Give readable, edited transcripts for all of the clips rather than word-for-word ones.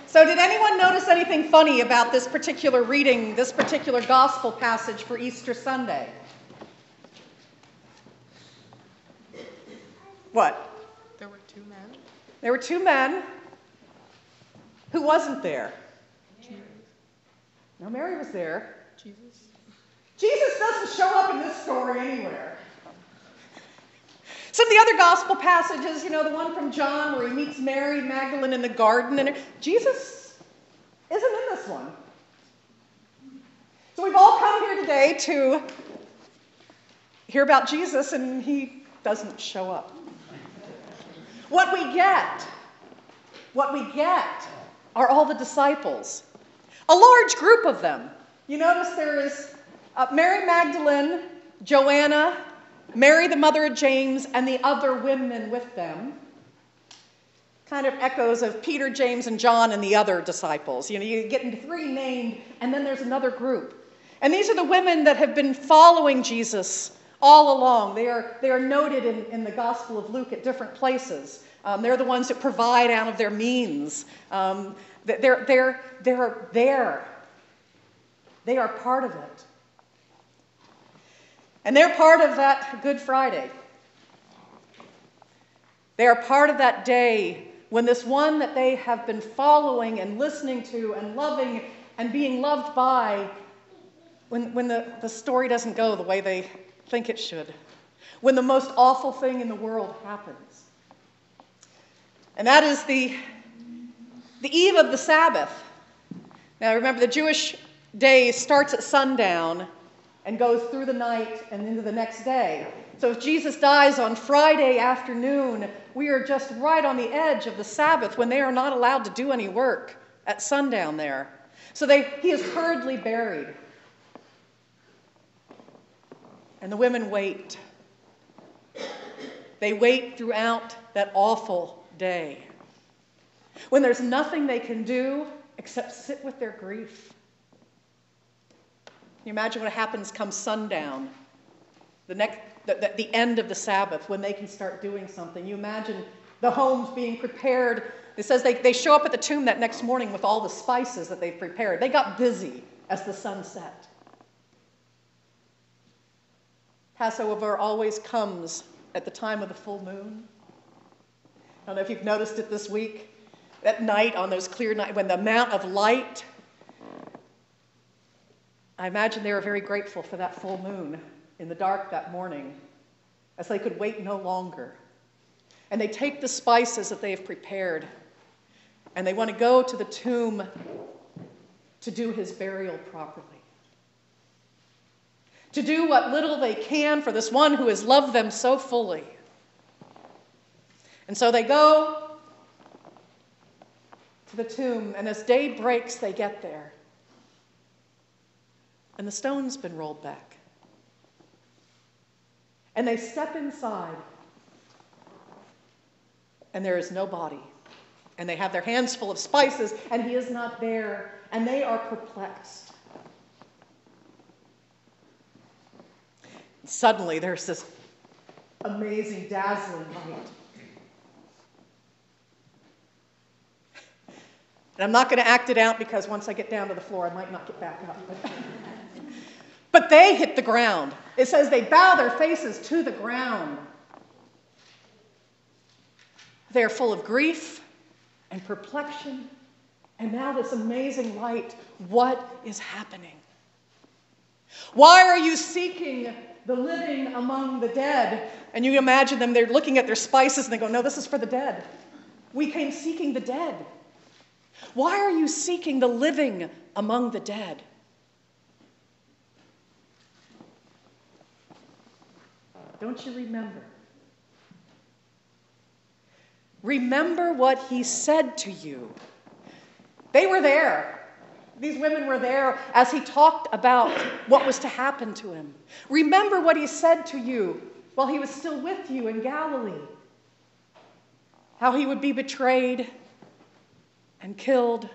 So did anyone notice anything funny about this particular reading, this particular gospel passage for Easter Sunday? What? There were two men. There were two men. Who wasn't there? Jesus. No, Mary was there. Jesus. Jesus doesn't show up in this story anywhere. Some of the other gospel passages, the one from John where he meets Mary Magdalene in the garden, and Jesus isn't in this one. So we've all come here today to hear about Jesus, and he doesn't show up. What we get are all the disciples, a large group of them. You notice there is Mary Magdalene, Joanna, Mary the mother of James, and the other women with them. Kind of echoes of Peter, James, and John and the other disciples. You get into three named, and then there's another group. And these are the women that have been following Jesus all along. They are noted in the Gospel of Luke at different places. They're the ones that provide out of their means. They're there. They are part of it. And they're part of that Good Friday. They are part of that day when this one that they have been following and listening to and loving and being loved by, when the story doesn't go the way they think it should, when the most awful thing in the world happens. And that is the eve of the Sabbath. Now remember, the Jewish day starts at sundown and goes through the night and into the next day. So if Jesus dies on Friday afternoon, we are just right on the edge of the Sabbath when they are not allowed to do any work at sundown there. So he is hurriedly buried. And the women wait. They wait throughout that awful day, when there's nothing they can do except sit with their grief. Can you imagine what happens come sundown, the end of the Sabbath, when they can start doing something? You imagine the homes being prepared. It says they show up at the tomb that next morning with all the spices that they've prepared. They got busy as the sun set. Passover always comes at the time of the full moon. I don't know if you've noticed it this week. At night, on those clear nights, when the amount of light, I imagine they were very grateful for that full moon in the dark that morning, as they could wait no longer. And they take the spices that they have prepared, and they want to go to the tomb to do his burial properly. To do what little they can for this one who has loved them so fully. And so they go to the tomb, and as day breaks, they get there. And the stone's been rolled back. And they step inside, and there is no body. And they have their hands full of spices, and he is not there, and they are perplexed. And suddenly, there's this amazing, dazzling light. And I'm not going to act it out because once I get down to the floor, I might not get back up. But they hit the ground. It says they bow their faces to the ground. They are full of grief and perplexion. And now this amazing light. What is happening? Why are you seeking the living among the dead? And you imagine them, they're looking at their spices and they go, no, this is for the dead. We came seeking the dead. Why are you seeking the living among the dead? Don't you remember? Remember what he said to you. They were there. These women were there as he talked about what was to happen to him. Remember what he said to you while he was still with you in Galilee. How he would be betrayed and killed,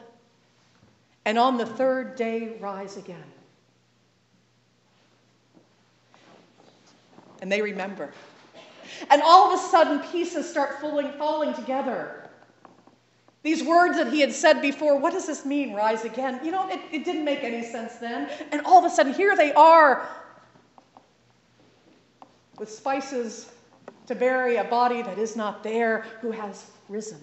and on the third day rise again. And they remember. And all of a sudden, pieces start falling together. These words that he had said before, what does this mean, rise again? You know, it didn't make any sense then. And all of a sudden, here they are with spices to bury a body that is not there, who has risen.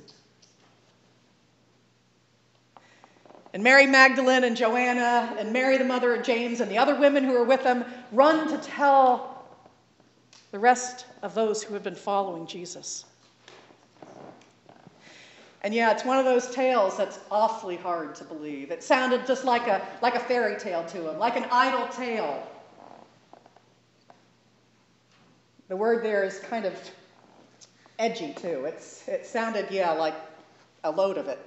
And Mary Magdalene and Joanna and Mary, the mother of James, and the other women who are with them run to tell the rest of those who have been following Jesus. And yeah, it's one of those tales that's awfully hard to believe. It sounded just like a fairy tale to them, like an idle tale. The word there is kind of edgy, too. It sounded, yeah, like a load of it.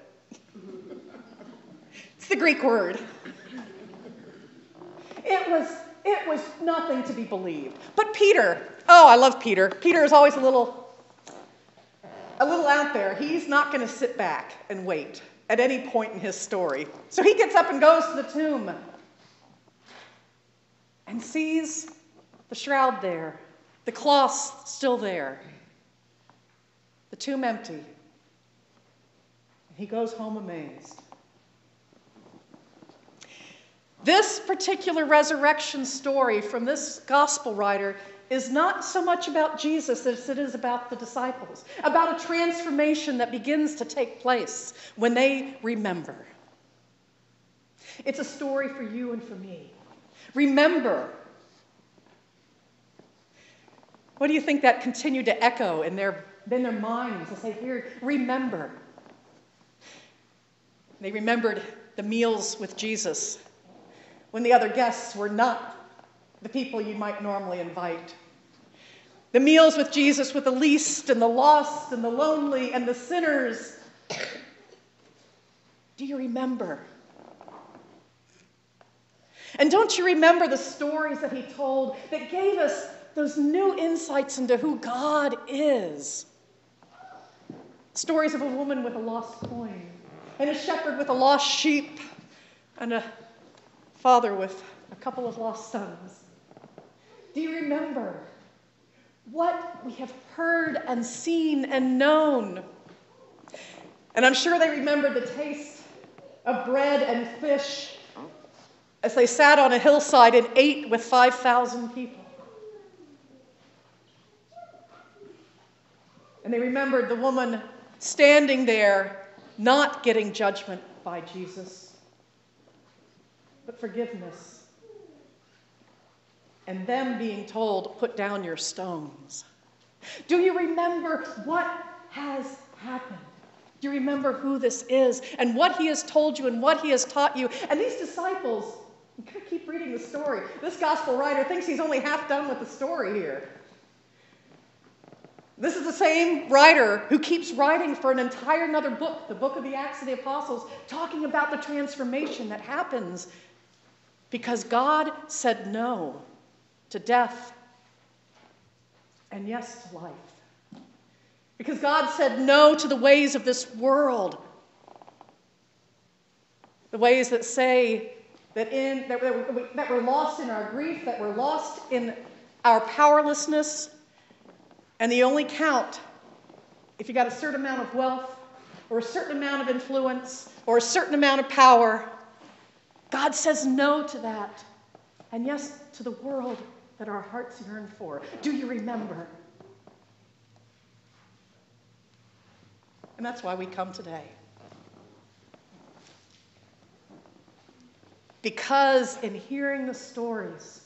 It's the Greek word. It was nothing to be believed. But Peter, oh, I love Peter. Peter is always a little out there. He's not going to sit back and wait at any point in his story. So he gets up and goes to the tomb and sees the shroud there, the cloth still there, the tomb empty. And he goes home amazed. This particular resurrection story from this gospel writer is not so much about Jesus as it is about the disciples, about a transformation that begins to take place when they remember. It's a story for you and for me. Remember. What do you think that continued to echo in their minds as they heard, remember? They remembered the meals with Jesus when the other guests were not the people you might normally invite. The meals with Jesus with the least and the lost and the lonely and the sinners. Do you remember? And don't you remember the stories that he told that gave us those new insights into who God is? Stories of a woman with a lost coin, and a shepherd with a lost sheep, and a father with a couple of lost sons. Do you remember what we have heard and seen and known? And I'm sure they remembered the taste of bread and fish as they sat on a hillside and ate with 5,000 people. And they remembered the woman standing there, not getting judgment by Jesus, but forgiveness. And them being told, put down your stones. Do you remember what has happened? Do you remember who this is and what he has told you and what he has taught you? And these disciples, you gotta keep reading the story. This gospel writer thinks he's only half done with the story here. This is the same writer who keeps writing for an entire another book, the book of the Acts of the Apostles, talking about the transformation that happens because God said no to death and yes to life. Because God said no to the ways of this world, the ways that say that we're lost in our grief, that we're lost in our powerlessness, and the only count if you got a certain amount of wealth or a certain amount of influence or a certain amount of power. God says no to that, and yes to the world that our hearts yearn for. Do you remember? And that's why we come today. Because in hearing the stories,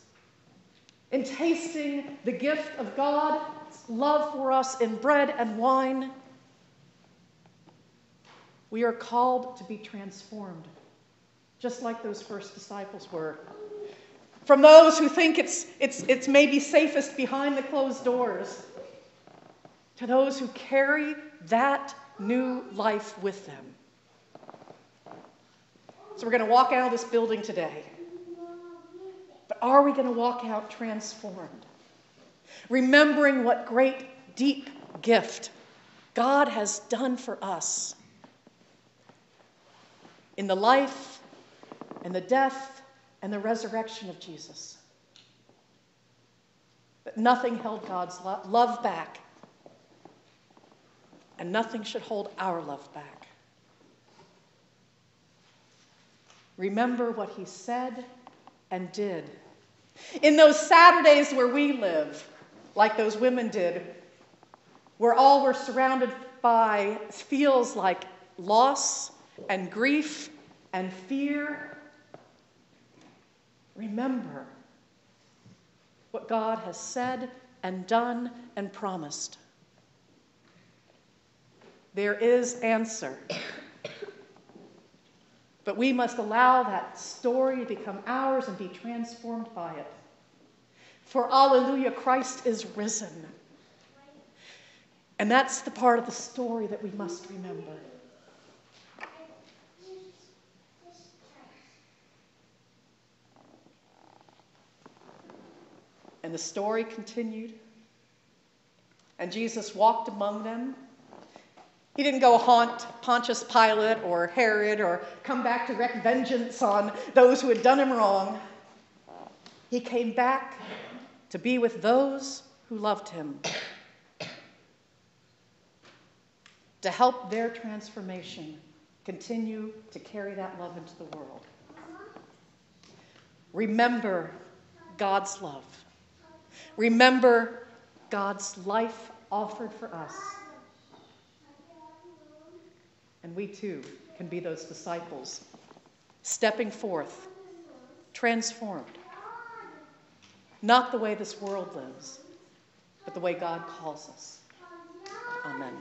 in tasting the gift of God's love for us in bread and wine, we are called to be transformed, just like those first disciples were. From those who think it's maybe safest behind the closed doors, to those who carry that new life with them. So we're going to walk out of this building today. But are we going to walk out transformed? Remembering what great, deep gift God has done for us in the life and the death and the resurrection of Jesus. That nothing held God's love back, and nothing should hold our love back. Remember what he said and did. In those Saturdays where we live, like those women did, where all we're surrounded by feels like loss and grief and fear, remember what God has said and done and promised. There is answer. But we must allow that story to become ours and be transformed by it. For alleluia, Christ is risen. And that's the part of the story that we must remember. And the story continued. And Jesus walked among them. He didn't go haunt Pontius Pilate or Herod or come back to wreak vengeance on those who had done him wrong. He came back to be with those who loved him, to help their transformation continue to carry that love into the world. Remember God's love. Remember God's life offered for us. And we too can be those disciples, stepping forth, transformed. Not the way this world lives, but the way God calls us. Amen.